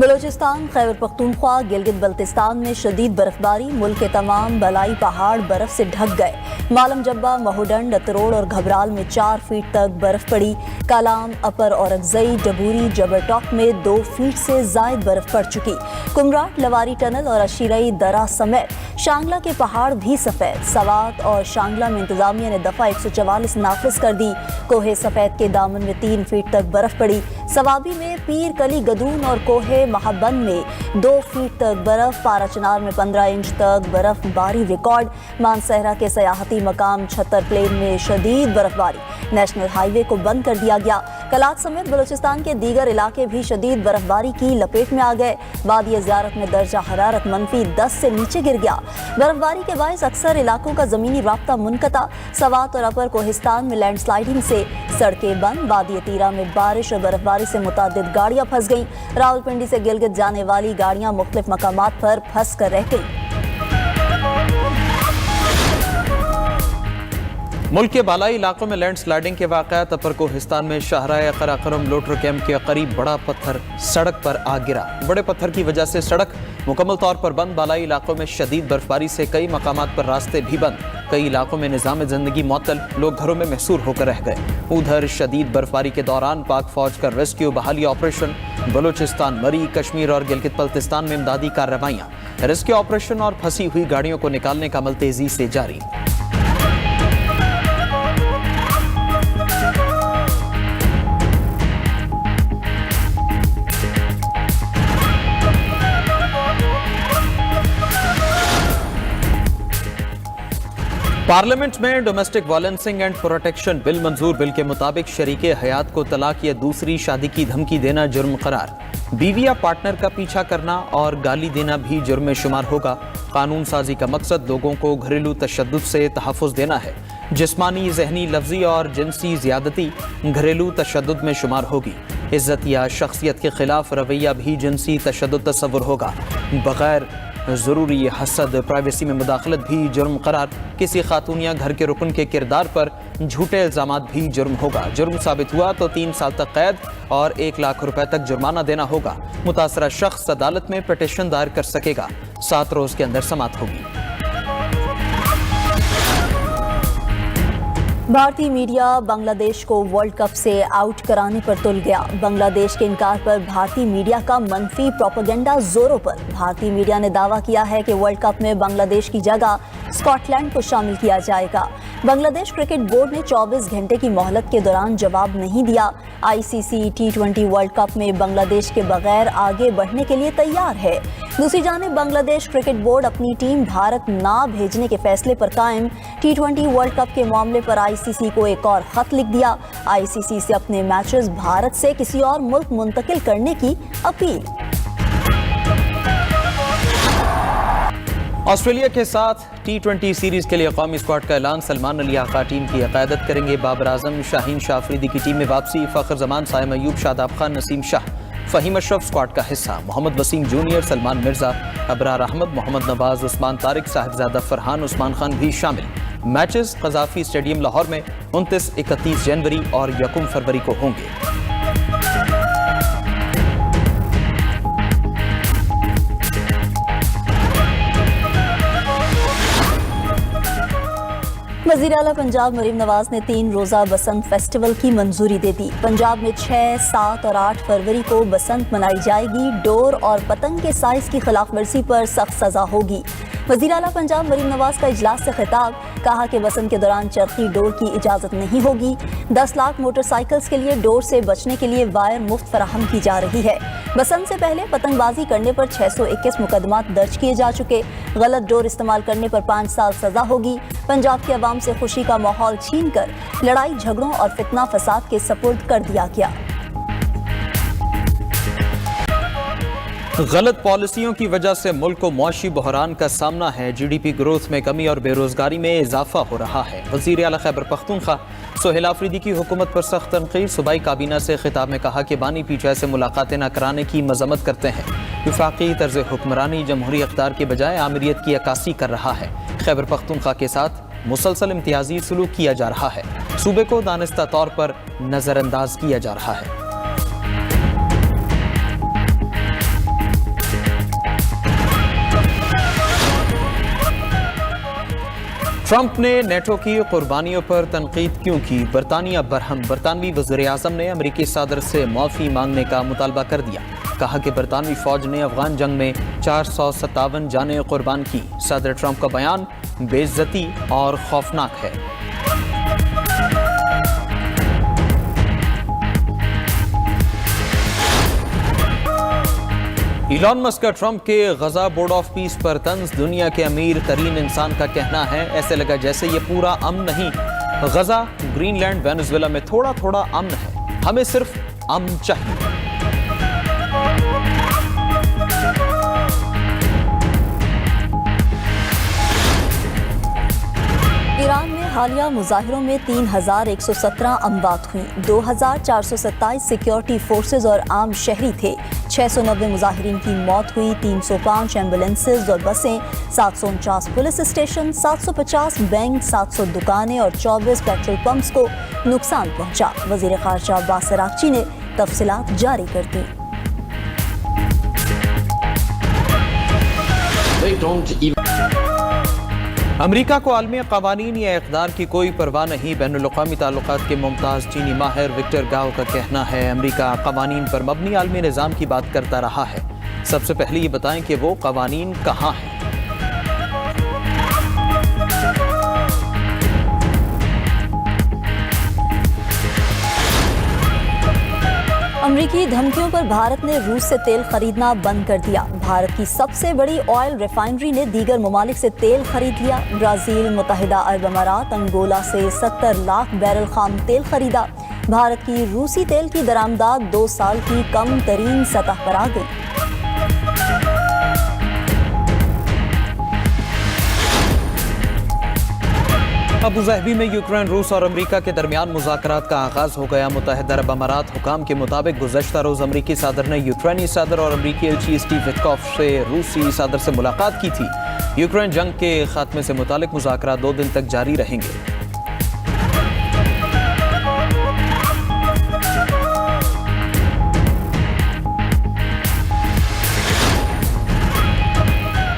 बलूचिस्तान, खैबर पख्तूनख्वा, गिलगित बल्तिस्तान में शदीद बर्फबारी, मुल्क के तमाम बलाई पहाड़ बर्फ से ढक गए। मालम जब्बा, महुडंड, अतरोड़ और घबराल में 4 फीट तक बर्फ पड़ी। कालाम, अपर औरकजई, डबूरी, जबरटॉक में 2 फीट से जायद बर्फ पड़ चुकी। कुमराट, लवारी टनल और अशीरई दरा समेत शांगला के पहाड़ भी सफेद। सवात और शांगला में इंतजामिया ने दफा 144 नाफिज कर दी। कोहे सफेद के दामन में 3 फीट तक बर्फ पड़ी। सवाबी में पीर कली गदून और कोहे महाबंद में 2 फीट तक बर्फ। पाराचनार में 15 इंच तक बर्फबारी रिकॉर्ड। मानसहरा के सयाहती मकाम छतर प्लेन में शदीद बर्फबारी, नेशनल हाईवे को बंद कर दिया गया। कलात समेत बलूचिस्तान के दीगर इलाके भी शदीद बर्फबारी की लपेट में आ गए। वादी ज़ियारत में दर्जा हरारत -10 से नीचे गिर गया। बर्फबारी के बायस अक्सर इलाकों का ज़मीनी राब्ता मुनक़ता। सवात और अपर कोहिस्तान में लैंडस्लाइडिंग से सड़कें बंद। वादी तीरा में बारिश और बर्फबारी से मुतादिद गाड़ियाँ फंस गईं। रावलपिंडी से गिलगित जाने वाली गाड़ियाँ मुख्तलिफ मकामात पर फंस कर रह गईं। मुल्क के बालाई इलाकों में लैंड स्लाइडिंग के वाक़यात। अपर कोहिस्तान में शाहराह कराकरम लोटर कैंप के करीब बड़ा पत्थर सड़क पर आ गिरा। बड़े पत्थर की वजह से सड़क मुकम्मल तौर पर बंद। बालाई इलाकों में शदीद बर्फबारी से कई मकामात पर रास्ते भी बंद। कई इलाकों में निज़ाम ज़िंदगी मुअत्तल, लोग घरों में महसूर होकर रह गए। उधर शदीद बर्फबारी के दौरान पाक फौज का रेस्क्यू बहाली ऑपरेशन। बलूचिस्तान, मरी, कश्मीर और गिलगित बल्तिस्तान में इमदादी कार्रवाइयाँ। रेस्क्यू ऑपरेशन और फंसी हुई गाड़ियों को निकालने का अमल तेजी से जारी। पार्लियामेंट में डोमेस्टिक वायलेंसिंग एंड प्रोटेक्शन बिल मंजूर। बिल के मुताबिक शरीके हयात को तलाक या दूसरी शादी की धमकी देना जुर्म करार। बीवी या पार्टनर का पीछा करना और गाली देना भी जुर्म में शुमार होगा। कानून साजी का मकसद लोगों को घरेलू तशद्दुद से तहफ़्फ़ुज़ देना है। जिस्मानी, ज़हनी, लफ्ज़ी और जिनसी ज़्यादती घरेलू तशद्दुद में शुमार होगी। इज़्ज़त या शख्सियत के खिलाफ रवैया भी जिनसी तशद्दुद तस्वुर होगा। बग़ैर ज़रूरी हसद, प्राइवेसी में मुदाखलत भी जुर्म करार। किसी खातून या घर के रुकन के किरदार पर झूठे इल्ज़ामात भी जुर्म होगा। जुर्म साबित हुआ तो 3 साल तक कैद और 1 लाख रुपए तक जुर्माना देना होगा। मुतासरा शख्स अदालत में पिटीशन दायर कर सकेगा। 7 रोज़ के अंदर समाअत होगी। भारतीय मीडिया बांग्लादेश को वर्ल्ड कप से आउट कराने पर तुल गया। बांग्लादेश के इनकार पर भारतीय मीडिया का मनफी प्रोपेगेंडा जोरों पर। भारतीय मीडिया ने दावा किया है कि वर्ल्ड कप में बांग्लादेश की जगह स्कॉटलैंड को शामिल किया जाएगा। बांग्लादेश क्रिकेट बोर्ड ने 24 घंटे की मोहलत के दौरान जवाब नहीं दिया। ICC T20 वर्ल्ड कप में बांग्लादेश के बगैर आगे बढ़ने के लिए तैयार है। दूसरी जानिब बांग्लादेश क्रिकेट बोर्ड अपनी टीम भारत ना भेजने के फैसले पर कायम। T20 वर्ल्ड कप के मामले पर ICC को एक और खत लिख दिया। ICC से अपने मैचेस भारत से किसी और मुल्क मुंतकिल करने की अपील। ऑस्ट्रेलिया के साथ T20 सीरीज के लिए कौमी स्क्वाड का ऐलान। सलमान अली आका टीम की क़यादत करेंगे। बाबर आजम, शाहीन शाह अफरीदी की टीम में वापसी। फ़खर जमान, साइम अयूब, शादाब खान, नसीम शाह, फ़हीम अशरफ स्क्वाड का हिस्सा। मोहम्मद वसीम जूनियर, सलमान मिर्जा, अबरार अहमद, मोहम्मद नवाज, उस्मान तारिक, साहिबजादा फरहान, उस्मान खान भी शामिल। मैचेस क़ज़ाफ़ी स्टेडियम लाहौर में 29, 31 जनवरी और 1 फरवरी को होंगे। वज़ीर आला पंजाब मरीम नवाज ने 3 रोज़ा बसंत फेस्टिवल की मंजूरी दे दी। पंजाब में 6, 7 और 8 फरवरी को बसंत मनाई जाएगी। डोर और पतंग के साइज़ की खिलाफ वर्जी पर सख्त सज़ा होगी। वज़ीर आला पंजाब मरीम नवाज का इजलास से खिताब। कहा कि बसंत के दौरान चरखी डोर की इजाज़त नहीं होगी। 10 लाख मोटरसाइकिल्स के लिए डोर से बचने के लिए वायर मुफ्त फराहम की जा रही है। बसंत से पहले पतंगबाजी करने पर 621 मुकदमात दर्ज किए जा चुके। गलत डोर इस्तेमाल करने पर 5 साल सज़ा होगी। पंजाब के अवाम से खुशी का माहौल छीन कर लड़ाई झगड़ों और फितना फसाद के सपुर्द कर दिया गया। गलत पॉलिसियों की वजह से मुल्क को मुआशी बहरान का सामना है। GDP ग्रोथ में कमी और बेरोजगारी में इजाफा हो रहा है। वज़ीर आला खैबर पख्तूनख्वा सोहेल आफरीदी की हुकूमत पर सख्त तनकीद। सूबाई काबीना से खिताब में कहा कि बानी पीछे से मुलाकातें न कराने की मजम्मत करते हैं। वफाकी तर्ज हुक्मरानी जमहूरी इख्तियार के बजाय आमिरियत की अक्कासी कर रहा है। खैबर पख्तूनख्वा के साथ मुसलसल इम्तियाजी सलूक किया जा रहा है। सूबे को दानिस्ता तौर पर नजरअंदाज किया जा रहा है। ट्रंप ने नेटो की कुर्बानियों पर तनकीद क्यों की? बरतानिया बरहम। बरतानवी वज़ीर आज़म ने अमरीकी सदर से माफ़ी मांगने का मुतालबा कर दिया। कहा कि बरतानवी फ़ौज ने अफगान जंग में 457 जानें कुर्बान की। सदर ट्रंप का बयान बेइज्जती और खौफनाक है। इलॉन मस्क का ट्रंप के गजा बोर्ड ऑफ पीस पर तंज। दुनिया के अमीर तरीन इंसान का कहना है ऐसे लगा जैसे ये पूरा अमन नहीं। गजा, ग्रीनलैंड, वेनेजुएला में थोड़ा थोड़ा अमन है, हमें सिर्फ अमन चाहिए। ईरान में हालिया मुजाहिरों में 3,117 अमवात हुई। 2,427 सिक्योरिटी फोर्सेज और आम शहरी थे। 690 मुजाहिरीन की मौत हुई। 305 एम्बुलेंसेज और बसें, 749 पुलिस स्टेशन, 750 बैंक, 700 दुकानें और 24 पेट्रोल पंप्स को नुकसान पहुंचा। वजीर खारजा अब्बास अरागची ने तफसीलात जारी कर दी। अमरीका को आलमी क़वानीन या इक़दार की कोई परवाह नहीं। बैनुल-अक़वामी ताल्लुक़ात के मुमताज़ चीनी माहिर विक्टर गाओ का कहना है अमरीका क़वानीन पर मबनी आलमी निज़ाम की बात करता रहा है। सबसे पहले ये बताएं कि वो क़वानीन कहाँ हैं। अमरीकी धमकियों पर भारत ने रूस से तेल खरीदना बंद कर दिया। भारत की सबसे बड़ी ऑयल रिफाइनरी ने दीगर ममालिक से तेल खरीद लिया। ब्राज़ील, मुत्तहिदा अरब अमारात, अंगोला से 70 लाख बैरल खाम तेल खरीदा। भारत की रूसी तेल की दरामदाद 2 साल की कम तरीन सतह पर आ गई। अबू ज़हबी में यूक्रेन, रूस और अमरीका के दरमियान मुज़ाकरात का आगाज़ हो गया। मुत्तहिदा अरब अमारात हुकाम के मुताबिक गुज़श्ता रोज़ अमरीकी सदर ने यूक्रेनी सदर और अमरीकी एलची स्टीव विटकॉफ से रूसी सदर से मुलाकात की थी। यूक्रेन जंग के खात्मे से मुतालिक मुज़ाकरात 2 दिन तक जारी रहेंगे।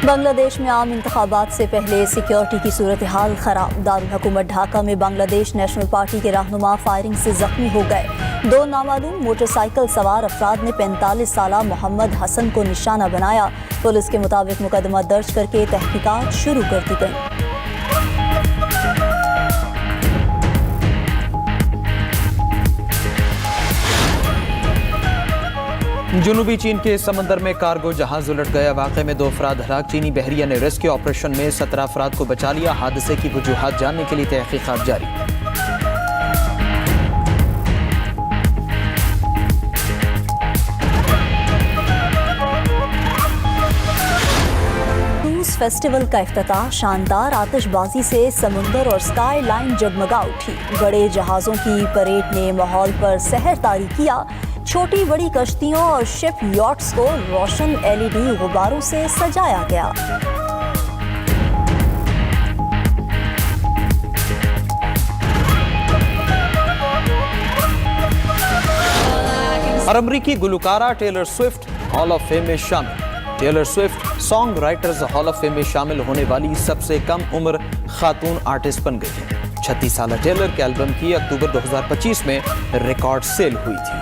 बांग्लादेश में आम इंतखाबात से पहले सिक्योरिटी की सूरत हाल खराब। दारुल हुकूमत ढाका में बांग्लादेश नेशनल पार्टी के रहनुमा फायरिंग से जख्मी हो गए। 2 नामालूम मोटरसाइकिल सवार अफराद ने 45 साला मोहम्मद हसन को निशाना बनाया। पुलिस के मुताबिक मुकदमा दर्ज करके तहकीकात शुरू कर दी गई। जनूबी चीन के समंदर में कार्गो जहाज उलट गया। वाक़े में 2 अफराद हलाक। चीनी बहरिया ने रेस्क्यू ऑपरेशन में 17 अफराद को बचा लिया। हादसे की वजूहात जानने के लिए तहकीकात जारी। क्रूज फेस्टिवल का इफ्तिताह शानदार आतिशबाजी से समुंदर और स्काई लाइन जगमगा उठी। बड़े जहाज़ों की परेड ने माहौल पर सहर तारी किया। छोटी बड़ी कश्तियों और शिप यॉट्स को रोशन LED गुब्बारों से सजाया गया। और अमरीकी गुलकारा Taylor Swift hall of fame में शामिल। Taylor Swift songwriters hall of fame में शामिल होने वाली सबसे कम उम्र खातून आर्टिस्ट बन गई है। 36 साल टेलर के एल्बम की अक्टूबर 2025 में रिकॉर्ड सेल हुई थी।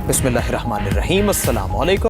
बिस्मिल्लाहिर्रहमानिर्रहीम। अस्सलाम वालेकुम।